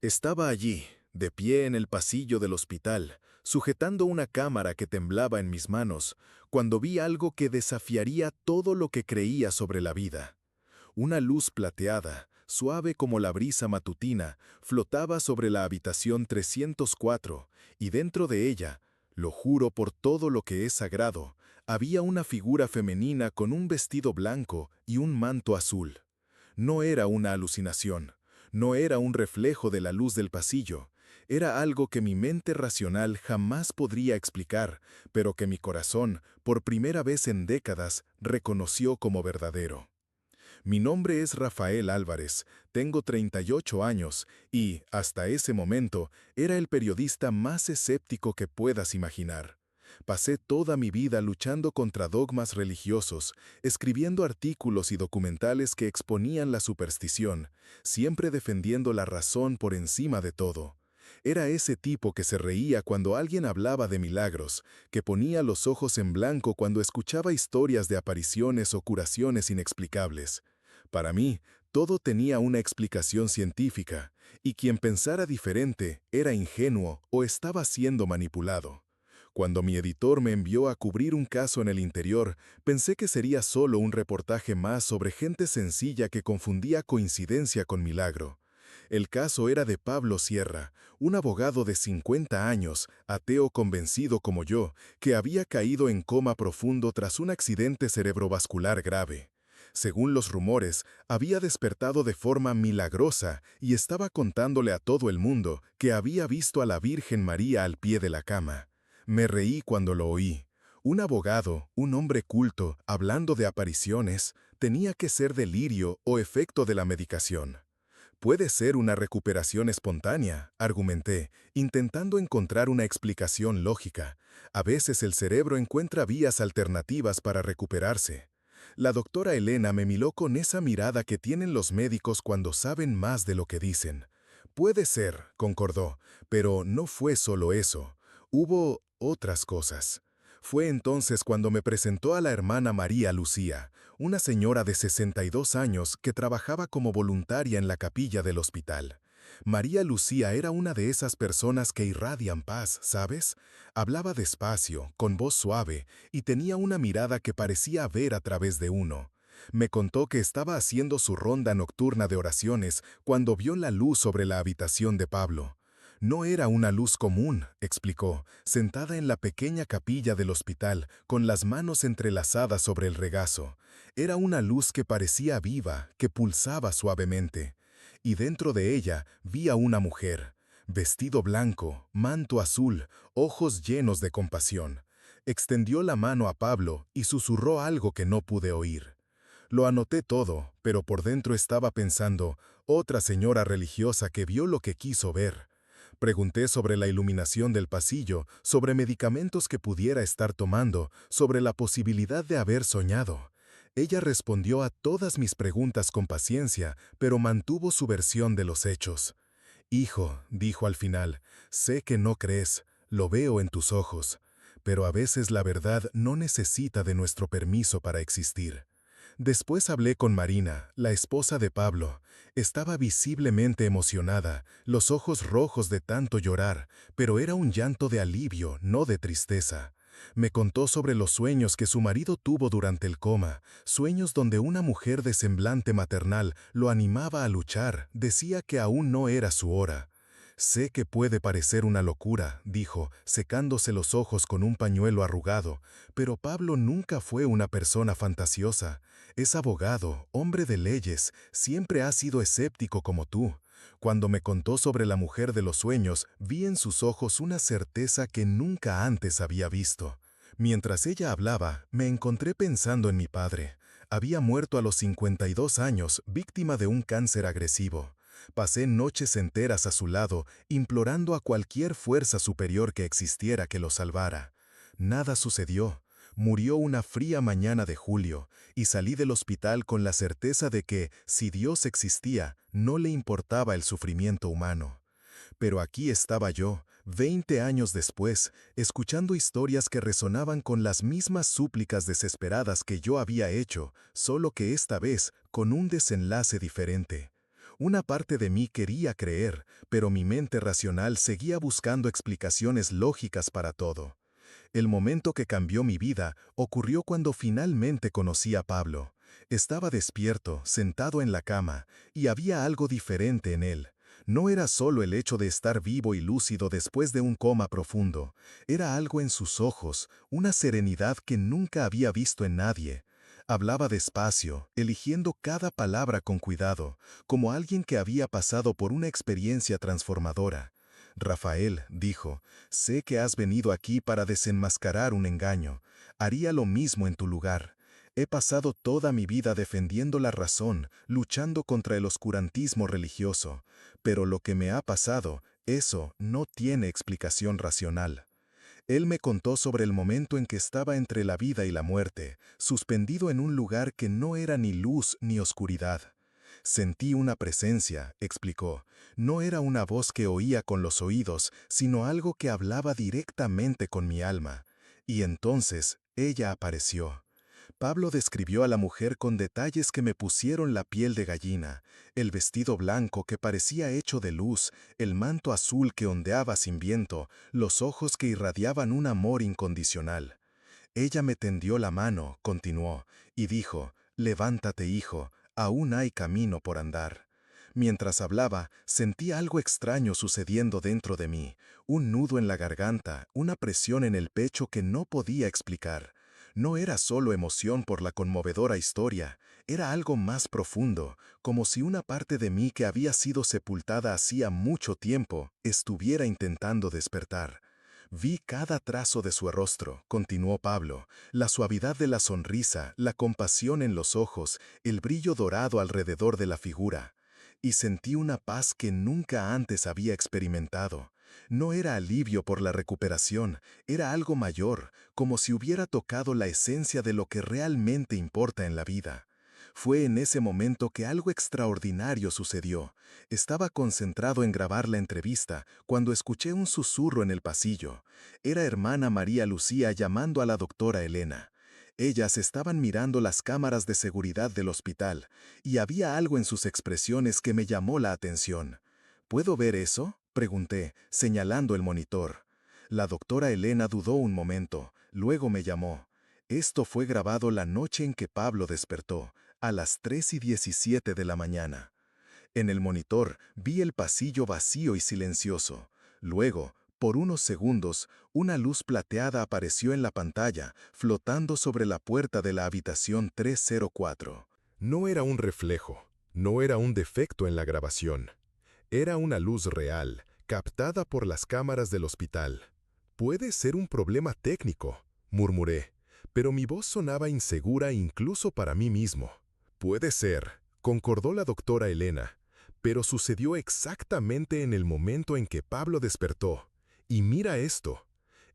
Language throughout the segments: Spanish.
Estaba allí, de pie en el pasillo del hospital, sujetando una cámara que temblaba en mis manos, cuando vi algo que desafiaría todo lo que creía sobre la vida. Una luz plateada, suave como la brisa matutina, flotaba sobre la habitación 304, y dentro de ella, lo juro por todo lo que es sagrado, había una figura femenina con un vestido blanco y un manto azul. No era una alucinación, no era un reflejo de la luz del pasillo, era algo que mi mente racional jamás podría explicar, pero que mi corazón, por primera vez en décadas, reconoció como verdadero. Mi nombre es Rafael Álvarez, tengo 38 años y, hasta ese momento, era el periodista más escéptico que puedas imaginar. Pasé toda mi vida luchando contra dogmas religiosos, escribiendo artículos y documentales que exponían la superstición, siempre defendiendo la razón por encima de todo. Era ese tipo que se reía cuando alguien hablaba de milagros, que ponía los ojos en blanco cuando escuchaba historias de apariciones o curaciones inexplicables. Para mí, todo tenía una explicación científica, y quien pensara diferente era ingenuo o estaba siendo manipulado. Cuando mi editor me envió a cubrir un caso en el interior, pensé que sería solo un reportaje más sobre gente sencilla que confundía coincidencia con milagro. El caso era de Pablo Sierra, un abogado de 50 años, ateo convencido como yo, que había caído en coma profundo tras un accidente cerebrovascular grave. Según los rumores, había despertado de forma milagrosa y estaba contándole a todo el mundo que había visto a la Virgen María al pie de la cama. Me reí cuando lo oí. Un abogado, un hombre culto, hablando de apariciones, tenía que ser delirio o efecto de la medicación. Puede ser una recuperación espontánea, argumenté, intentando encontrar una explicación lógica. A veces el cerebro encuentra vías alternativas para recuperarse. La doctora Elena me miró con esa mirada que tienen los médicos cuando saben más de lo que dicen. Puede ser, concordó, pero no fue solo eso. Hubo otras cosas. Fue entonces cuando me presentó a la hermana María Lucía, una señora de 62 años que trabajaba como voluntaria en la capilla del hospital. María Lucía era una de esas personas que irradian paz, ¿sabes? Hablaba despacio, con voz suave, y tenía una mirada que parecía ver a través de uno. Me contó que estaba haciendo su ronda nocturna de oraciones cuando vio la luz sobre la habitación de Pablo. No era una luz común, explicó, sentada en la pequeña capilla del hospital, con las manos entrelazadas sobre el regazo. Era una luz que parecía viva, que pulsaba suavemente. Y dentro de ella vi a una mujer, vestido blanco, manto azul, ojos llenos de compasión. Extendió la mano a Pablo y susurró algo que no pude oír. Lo anoté todo, pero por dentro estaba pensando, otra señora religiosa que vio lo que quiso ver. Pregunté sobre la iluminación del pasillo, sobre medicamentos que pudiera estar tomando, sobre la posibilidad de haber soñado. Ella respondió a todas mis preguntas con paciencia, pero mantuvo su versión de los hechos. Hijo, dijo al final, sé que no crees, lo veo en tus ojos, pero a veces la verdad no necesita de nuestro permiso para existir. Después hablé con Marina, la esposa de Pablo. Estaba visiblemente emocionada, los ojos rojos de tanto llorar, pero era un llanto de alivio, no de tristeza. Me contó sobre los sueños que su marido tuvo durante el coma, sueños donde una mujer de semblante maternal lo animaba a luchar, decía que aún no era su hora. Sé que puede parecer una locura, dijo, secándose los ojos con un pañuelo arrugado, pero Pablo nunca fue una persona fantasiosa. Es abogado, hombre de leyes, siempre ha sido escéptico como tú. Cuando me contó sobre la mujer de los sueños, vi en sus ojos una certeza que nunca antes había visto. Mientras ella hablaba, me encontré pensando en mi padre. Había muerto a los 52 años, víctima de un cáncer agresivo. Pasé noches enteras a su lado, implorando a cualquier fuerza superior que existiera que lo salvara. Nada sucedió. Murió una fría mañana de julio, y salí del hospital con la certeza de que, si Dios existía, no le importaba el sufrimiento humano. Pero aquí estaba yo, 20 años después, escuchando historias que resonaban con las mismas súplicas desesperadas que yo había hecho, solo que esta vez con un desenlace diferente. Una parte de mí quería creer, pero mi mente racional seguía buscando explicaciones lógicas para todo. El momento que cambió mi vida ocurrió cuando finalmente conocí a Pablo. Estaba despierto, sentado en la cama, y había algo diferente en él. No era solo el hecho de estar vivo y lúcido después de un coma profundo, era algo en sus ojos, una serenidad que nunca había visto en nadie. Hablaba despacio, eligiendo cada palabra con cuidado, como alguien que había pasado por una experiencia transformadora. Rafael, dijo, sé que has venido aquí para desenmascarar un engaño. Haría lo mismo en tu lugar. He pasado toda mi vida defendiendo la razón, luchando contra el oscurantismo religioso. Pero lo que me ha pasado, eso no tiene explicación racional. Él me contó sobre el momento en que estaba entre la vida y la muerte, suspendido en un lugar que no era ni luz ni oscuridad. Sentí una presencia, explicó. No era una voz que oía con los oídos, sino algo que hablaba directamente con mi alma. Y entonces ella apareció. Pablo describió a la mujer con detalles que me pusieron la piel de gallina, el vestido blanco que parecía hecho de luz, el manto azul que ondeaba sin viento, los ojos que irradiaban un amor incondicional. Ella me tendió la mano, continuó, y dijo, «Levántate, hijo, aún hay camino por andar». Mientras hablaba, sentí algo extraño sucediendo dentro de mí, un nudo en la garganta, una presión en el pecho que no podía explicar. No era solo emoción por la conmovedora historia, era algo más profundo, como si una parte de mí que había sido sepultada hacía mucho tiempo estuviera intentando despertar. Vi cada trazo de su rostro, continuó Pablo, la suavidad de la sonrisa, la compasión en los ojos, el brillo dorado alrededor de la figura. Y sentí una paz que nunca antes había experimentado. No era alivio por la recuperación, era algo mayor, como si hubiera tocado la esencia de lo que realmente importa en la vida. Fue en ese momento que algo extraordinario sucedió. Estaba concentrado en grabar la entrevista cuando escuché un susurro en el pasillo. Era hermana María Lucía llamando a la doctora Elena. Ellas estaban mirando las cámaras de seguridad del hospital, y había algo en sus expresiones que me llamó la atención. ¿Puedo ver eso?, pregunté, señalando el monitor. La doctora Elena dudó un momento, luego me llamó. Esto fue grabado la noche en que Pablo despertó, a las 3:17 de la mañana. En el monitor vi el pasillo vacío y silencioso. Luego, por unos segundos, una luz plateada apareció en la pantalla, flotando sobre la puerta de la habitación 304. No era un reflejo, no era un defecto en la grabación. Era una luz real, captada por las cámaras del hospital. «Puede ser un problema técnico», murmuré, pero mi voz sonaba insegura incluso para mí mismo. «Puede ser», concordó la doctora Elena, pero sucedió exactamente en el momento en que Pablo despertó. Y mira esto.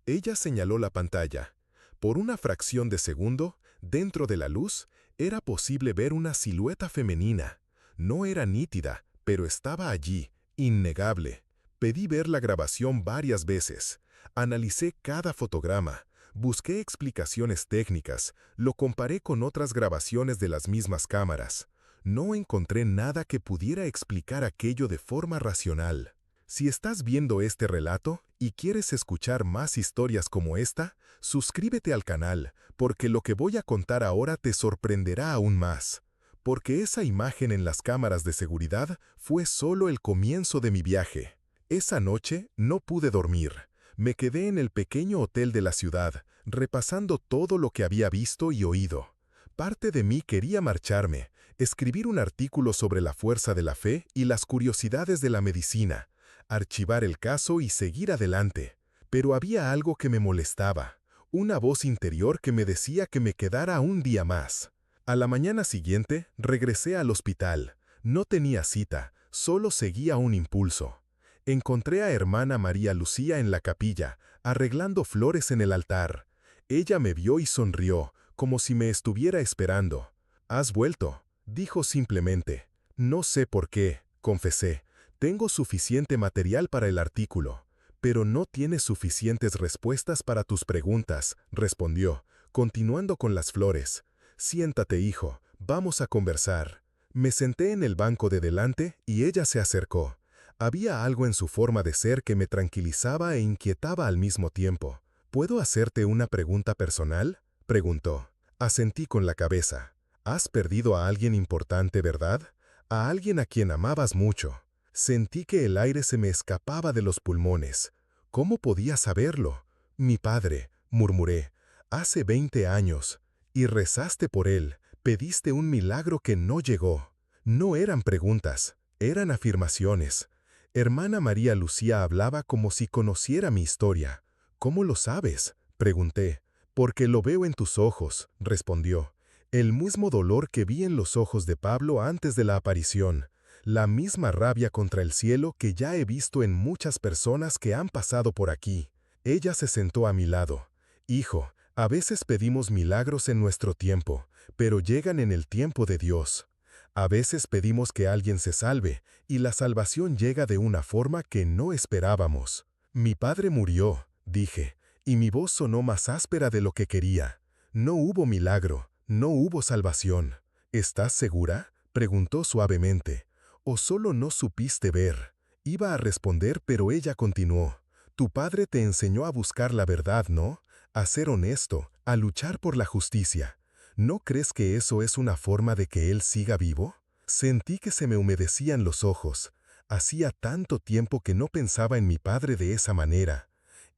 Ella señaló la pantalla. Por una fracción de segundo, dentro de la luz, era posible ver una silueta femenina. No era nítida, pero estaba allí, innegable. Pedí ver la grabación varias veces. Analicé cada fotograma. Busqué explicaciones técnicas. Lo comparé con otras grabaciones de las mismas cámaras. No encontré nada que pudiera explicar aquello de forma racional. Si estás viendo este relato y quieres escuchar más historias como esta, suscríbete al canal, porque lo que voy a contar ahora te sorprenderá aún más. Porque esa imagen en las cámaras de seguridad fue solo el comienzo de mi viaje. Esa noche no pude dormir. Me quedé en el pequeño hotel de la ciudad, repasando todo lo que había visto y oído. Parte de mí quería marcharme, escribir un artículo sobre la fuerza de la fe y las curiosidades de la medicina, archivar el caso y seguir adelante. Pero había algo que me molestaba, una voz interior que me decía que me quedara un día más. A la mañana siguiente, regresé al hospital. No tenía cita, solo seguía un impulso. Encontré a hermana María Lucía en la capilla, arreglando flores en el altar. Ella me vio y sonrió, como si me estuviera esperando. «¿Has vuelto?», dijo simplemente. «No sé por qué», confesé. «Tengo suficiente material para el artículo». «Pero no tienes suficientes respuestas para tus preguntas», respondió, continuando con las flores. «Siéntate, hijo, vamos a conversar». Me senté en el banco de delante y ella se acercó. Había algo en su forma de ser que me tranquilizaba e inquietaba al mismo tiempo. ¿Puedo hacerte una pregunta personal?, preguntó. Asentí con la cabeza. Has perdido a alguien importante, ¿verdad? A alguien a quien amabas mucho. Sentí que el aire se me escapaba de los pulmones. ¿Cómo podía saberlo? Mi padre, murmuré. Hace 20 años. Y rezaste por él. Pediste un milagro que no llegó. No eran preguntas, eran afirmaciones. Hermana María Lucía hablaba como si conociera mi historia. ¿Cómo lo sabes?, pregunté. Porque lo veo en tus ojos, respondió. El mismo dolor que vi en los ojos de Pablo antes de la aparición. La misma rabia contra el cielo que ya he visto en muchas personas que han pasado por aquí. Ella se sentó a mi lado. Hijo, a veces pedimos milagros en nuestro tiempo, pero llegan en el tiempo de Dios. A veces pedimos que alguien se salve, y la salvación llega de una forma que no esperábamos. Mi padre murió, dije, y mi voz sonó más áspera de lo que quería. No hubo milagro, no hubo salvación. ¿Estás segura?, preguntó suavemente. ¿O solo no supiste ver? Iba a responder, pero ella continuó. Tu padre te enseñó a buscar la verdad, ¿no? A ser honesto, a luchar por la justicia. ¿No crees que eso es una forma de que él siga vivo? Sentí que se me humedecían los ojos. Hacía tanto tiempo que no pensaba en mi padre de esa manera.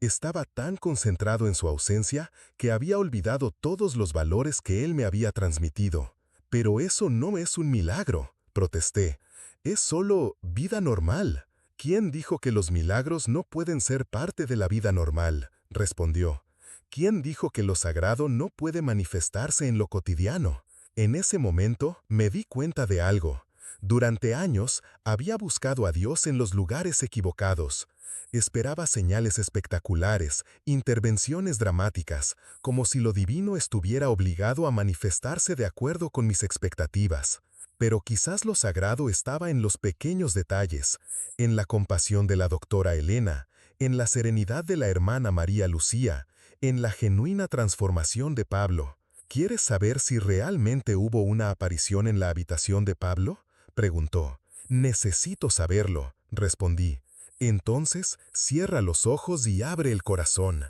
Estaba tan concentrado en su ausencia que había olvidado todos los valores que él me había transmitido. Pero eso no es un milagro, protesté. Es solo vida normal. ¿Quién dijo que los milagros no pueden ser parte de la vida normal?, respondió. ¿Quién dijo que lo sagrado no puede manifestarse en lo cotidiano? En ese momento me di cuenta de algo. Durante años había buscado a Dios en los lugares equivocados. Esperaba señales espectaculares, intervenciones dramáticas, como si lo divino estuviera obligado a manifestarse de acuerdo con mis expectativas. Pero quizás lo sagrado estaba en los pequeños detalles, en la compasión de la doctora Elena, en la serenidad de la hermana María Lucía, en la genuina transformación de Pablo. ¿Quieres saber si realmente hubo una aparición en la habitación de Pablo?, preguntó. Necesito saberlo, respondí. Entonces, cierra los ojos y abre el corazón.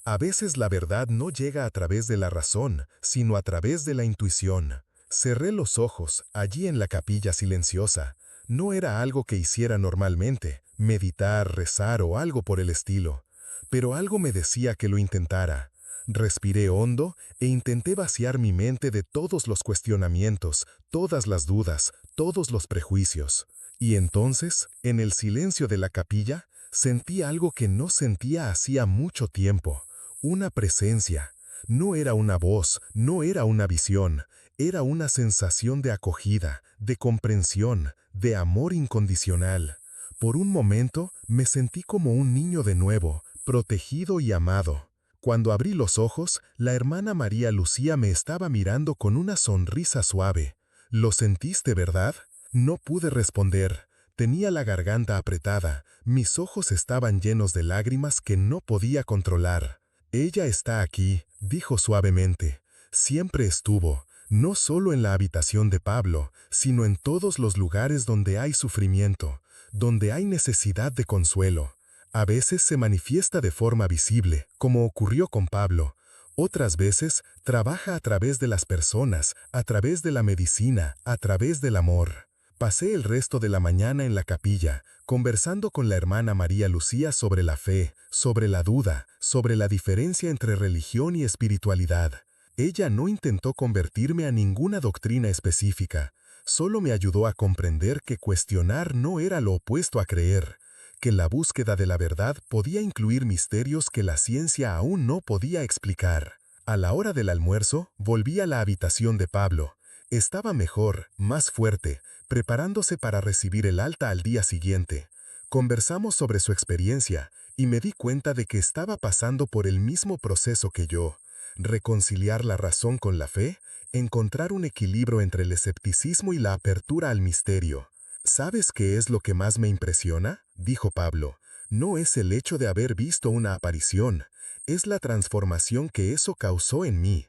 A veces la verdad no llega a través de la razón, sino a través de la intuición. Cerré los ojos, allí en la capilla silenciosa. No era algo que hiciera normalmente, meditar, rezar o algo por el estilo. Pero algo me decía que lo intentara. Respiré hondo e intenté vaciar mi mente de todos los cuestionamientos, todas las dudas, todos los prejuicios. Y entonces, en el silencio de la capilla, sentí algo que no sentía hacía mucho tiempo. Una presencia. No era una voz, no era una visión. Era una sensación de acogida, de comprensión, de amor incondicional. Por un momento me sentí como un niño de nuevo, protegido y amado. Cuando abrí los ojos, la hermana María Lucía me estaba mirando con una sonrisa suave. ¿Lo sentiste, verdad? No pude responder. Tenía la garganta apretada, mis ojos estaban llenos de lágrimas que no podía controlar. Ella está aquí, dijo suavemente. Siempre estuvo. No solo en la habitación de Pablo, sino en todos los lugares donde hay sufrimiento, donde hay necesidad de consuelo. A veces se manifiesta de forma visible, como ocurrió con Pablo. Otras veces trabaja a través de las personas, a través de la medicina, a través del amor. Pasé el resto de la mañana en la capilla, conversando con la hermana María Lucía sobre la fe, sobre la duda, sobre la diferencia entre religión y espiritualidad. Ella no intentó convertirme a ninguna doctrina específica, solo me ayudó a comprender que cuestionar no era lo opuesto a creer, que la búsqueda de la verdad podía incluir misterios que la ciencia aún no podía explicar. A la hora del almuerzo, volví a la habitación de Pablo. Estaba mejor, más fuerte, preparándose para recibir el alta al día siguiente. Conversamos sobre su experiencia y me di cuenta de que estaba pasando por el mismo proceso que yo. Reconciliar la razón con la fe, encontrar un equilibrio entre el escepticismo y la apertura al misterio. ¿Sabes qué es lo que más me impresiona?, dijo Pablo. No es el hecho de haber visto una aparición, es la transformación que eso causó en mí.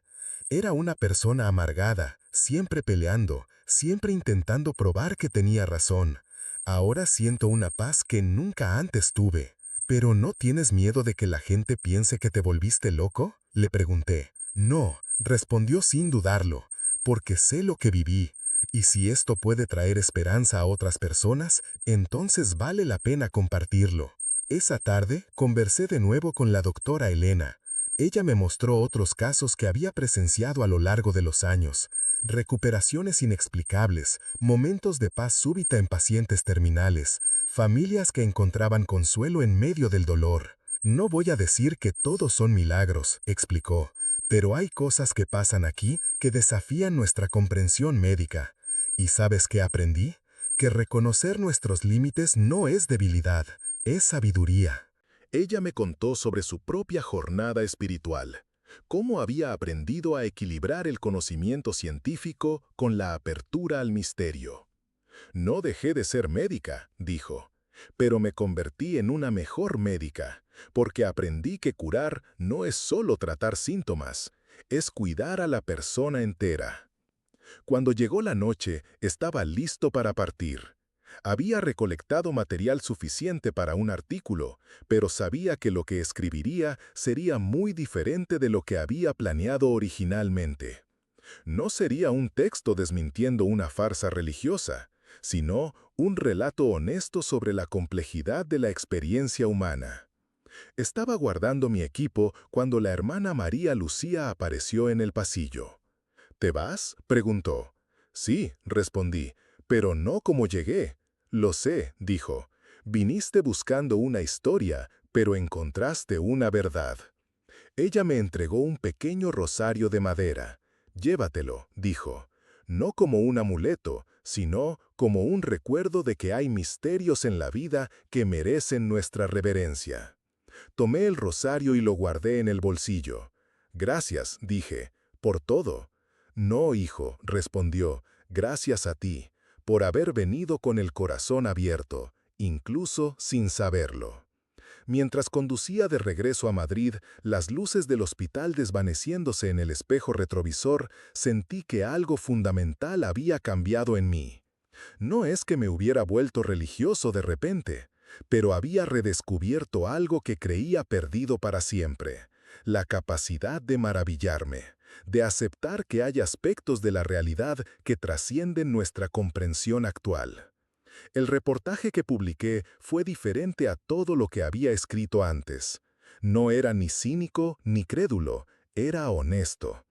Era una persona amargada, siempre peleando, siempre intentando probar que tenía razón. Ahora siento una paz que nunca antes tuve. ¿Pero no tienes miedo de que la gente piense que te volviste loco?, le pregunté. No, respondió sin dudarlo, porque sé lo que viví. Y si esto puede traer esperanza a otras personas, entonces vale la pena compartirlo. Esa tarde conversé de nuevo con la doctora Elena. Ella me mostró otros casos que había presenciado a lo largo de los años. Recuperaciones inexplicables, momentos de paz súbita en pacientes terminales, familias que encontraban consuelo en medio del dolor. No voy a decir que todos son milagros, explicó, pero hay cosas que pasan aquí que desafían nuestra comprensión médica. ¿Y sabes qué aprendí? Que reconocer nuestros límites no es debilidad, es sabiduría. Ella me contó sobre su propia jornada espiritual, cómo había aprendido a equilibrar el conocimiento científico con la apertura al misterio. No dejé de ser médica, dijo, pero me convertí en una mejor médica, porque aprendí que curar no es solo tratar síntomas, es cuidar a la persona entera. Cuando llegó la noche, estaba listo para partir. Había recolectado material suficiente para un artículo, pero sabía que lo que escribiría sería muy diferente de lo que había planeado originalmente. No sería un texto desmintiendo una farsa religiosa, sino un relato honesto sobre la complejidad de la experiencia humana. Estaba guardando mi equipo cuando la hermana María Lucía apareció en el pasillo. ¿Te vas?, preguntó. Sí, respondí, pero no como llegué. Lo sé, dijo. Viniste buscando una historia, pero encontraste una verdad. Ella me entregó un pequeño rosario de madera. Llévatelo, dijo. No como un amuleto, sino como un recuerdo de que hay misterios en la vida que merecen nuestra reverencia. Tomé el rosario y lo guardé en el bolsillo. Gracias, dije, por todo. No, hijo, respondió, gracias a ti, por haber venido con el corazón abierto, incluso sin saberlo. Mientras conducía de regreso a Madrid, las luces del hospital desvaneciéndose en el espejo retrovisor, sentí que algo fundamental había cambiado en mí. No es que me hubiera vuelto religioso de repente, pero había redescubierto algo que creía perdido para siempre: la capacidad de maravillarme, de aceptar que hay aspectos de la realidad que trascienden nuestra comprensión actual. El reportaje que publiqué fue diferente a todo lo que había escrito antes. No era ni cínico ni crédulo, era honesto.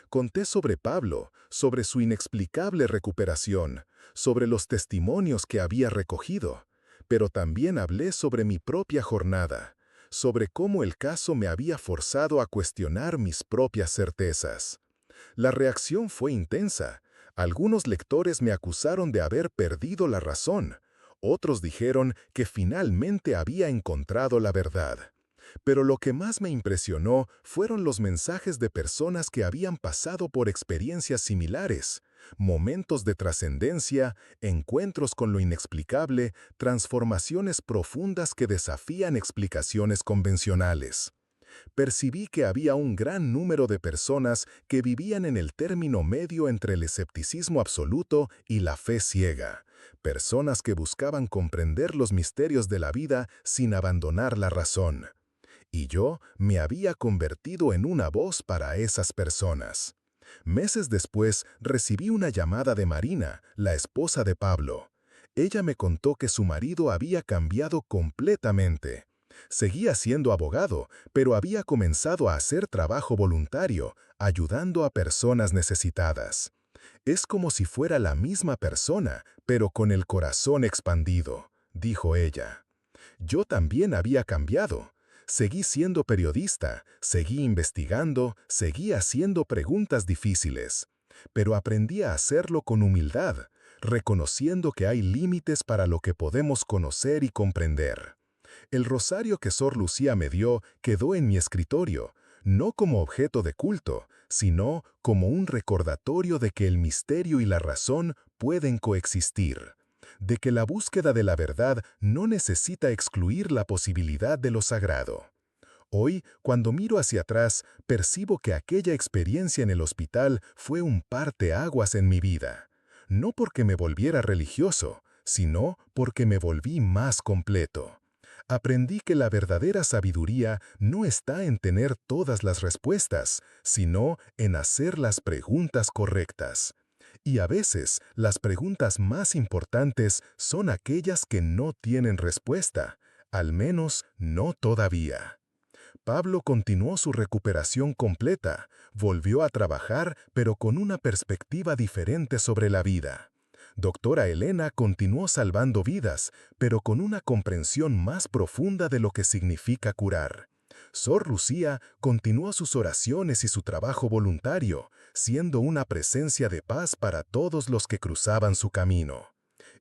Conté sobre Pablo, sobre su inexplicable recuperación, sobre los testimonios que había recogido, pero también hablé sobre mi propia jornada, sobre cómo el caso me había forzado a cuestionar mis propias certezas. La reacción fue intensa. Algunos lectores me acusaron de haber perdido la razón. Otros dijeron que finalmente había encontrado la verdad. Pero lo que más me impresionó fueron los mensajes de personas que habían pasado por experiencias similares, momentos de trascendencia, encuentros con lo inexplicable, transformaciones profundas que desafían explicaciones convencionales. Percibí que había un gran número de personas que vivían en el término medio entre el escepticismo absoluto y la fe ciega, personas que buscaban comprender los misterios de la vida sin abandonar la razón. Y yo me había convertido en una voz para esas personas. Meses después recibí una llamada de Marina, la esposa de Pablo. Ella me contó que su marido había cambiado completamente. Seguía siendo abogado, pero había comenzado a hacer trabajo voluntario, ayudando a personas necesitadas. Es como si fuera la misma persona, pero con el corazón expandido, dijo ella. Yo también había cambiado. Seguí siendo periodista, seguí investigando, seguí haciendo preguntas difíciles. Pero aprendí a hacerlo con humildad, reconociendo que hay límites para lo que podemos conocer y comprender. El rosario que Sor Lucía me dio quedó en mi escritorio, no como objeto de culto, sino como un recordatorio de que el misterio y la razón pueden coexistir, de que la búsqueda de la verdad no necesita excluir la posibilidad de lo sagrado. Hoy, cuando miro hacia atrás, percibo que aquella experiencia en el hospital fue un parteaguas en mi vida. no porque me volviera religioso, sino porque me volví más completo. Aprendí que la verdadera sabiduría no está en tener todas las respuestas, sino en hacer las preguntas correctas. Y a veces, las preguntas más importantes son aquellas que no tienen respuesta, al menos no todavía. Pablo continuó su recuperación completa, volvió a trabajar, pero con una perspectiva diferente sobre la vida. Doctora Elena continuó salvando vidas, pero con una comprensión más profunda de lo que significa curar. Sor Lucía continuó sus oraciones y su trabajo voluntario, siendo una presencia de paz para todos los que cruzaban su camino.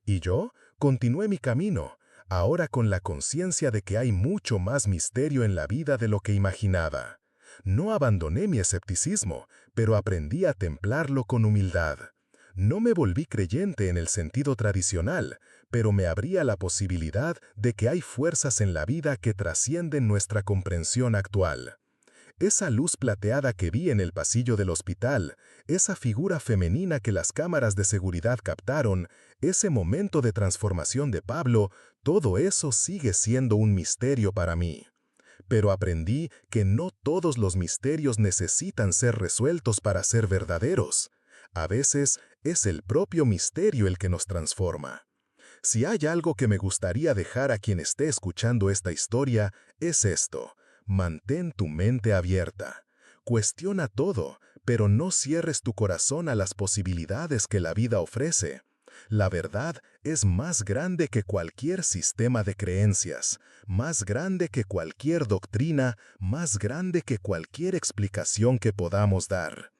Y yo continué mi camino, ahora con la conciencia de que hay mucho más misterio en la vida de lo que imaginaba. No abandoné mi escepticismo, pero aprendí a templarlo con humildad. No me volví creyente en el sentido tradicional, pero me abrí a la posibilidad de que hay fuerzas en la vida que trascienden nuestra comprensión actual. Esa luz plateada que vi en el pasillo del hospital, esa figura femenina que las cámaras de seguridad captaron, ese momento de transformación de Pablo, todo eso sigue siendo un misterio para mí. Pero aprendí que no todos los misterios necesitan ser resueltos para ser verdaderos. A veces es el propio misterio el que nos transforma. Si hay algo que me gustaría dejar a quien esté escuchando esta historia, es esto: mantén tu mente abierta. Cuestiona todo, pero no cierres tu corazón a las posibilidades que la vida ofrece. La verdad es más grande que cualquier sistema de creencias, más grande que cualquier doctrina, más grande que cualquier explicación que podamos dar.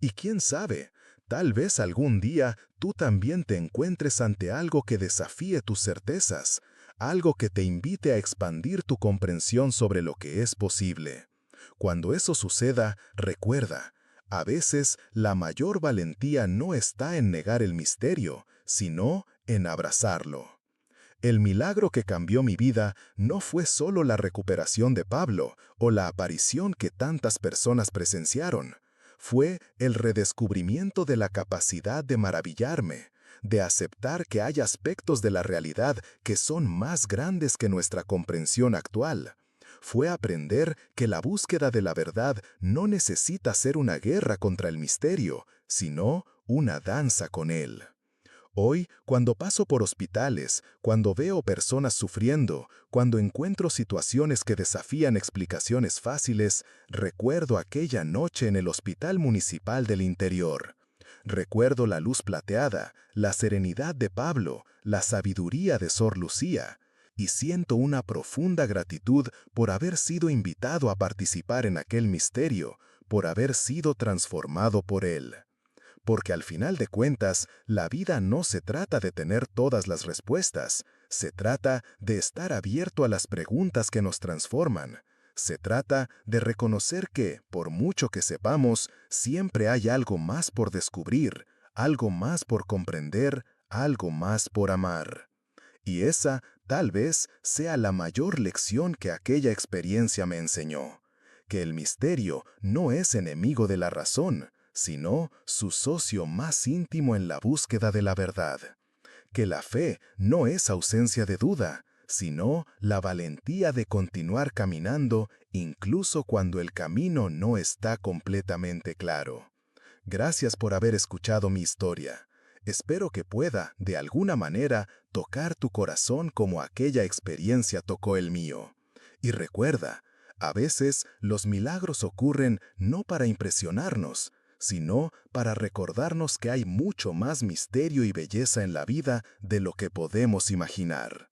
Y quién sabe, tal vez algún día tú también te encuentres ante algo que desafíe tus certezas, algo que te invite a expandir tu comprensión sobre lo que es posible. Cuando eso suceda, recuerda, a veces la mayor valentía no está en negar el misterio, sino en abrazarlo. El milagro que cambió mi vida no fue solo la recuperación de Pablo o la aparición que tantas personas presenciaron. Fue el redescubrimiento de la capacidad de maravillarme, de aceptar que hay aspectos de la realidad que son más grandes que nuestra comprensión actual. Fue aprender que la búsqueda de la verdad no necesita ser una guerra contra el misterio, sino una danza con él. Hoy, cuando paso por hospitales, cuando veo personas sufriendo, cuando encuentro situaciones que desafían explicaciones fáciles, recuerdo aquella noche en el Hospital Municipal del Interior. Recuerdo la luz plateada, la serenidad de Pablo, la sabiduría de Sor Lucía, y siento una profunda gratitud por haber sido invitado a participar en aquel misterio, por haber sido transformado por él. Porque al final de cuentas, la vida no se trata de tener todas las respuestas, se trata de estar abierto a las preguntas que nos transforman. Se trata de reconocer que, por mucho que sepamos, siempre hay algo más por descubrir, algo más por comprender, algo más por amar. Y esa, tal vez, sea la mayor lección que aquella experiencia me enseñó: que el misterio no es enemigo de la razón, sino su socio más íntimo en la búsqueda de la verdad. Que la fe no es ausencia de duda, sino la valentía de continuar caminando incluso cuando el camino no está completamente claro. Gracias por haber escuchado mi historia. Espero que pueda, de alguna manera, tocar tu corazón como aquella experiencia tocó el mío. Y recuerda, a veces los milagros ocurren no para impresionarnos, sino para recordarnos que hay mucho más misterio y belleza en la vida de lo que podemos imaginar.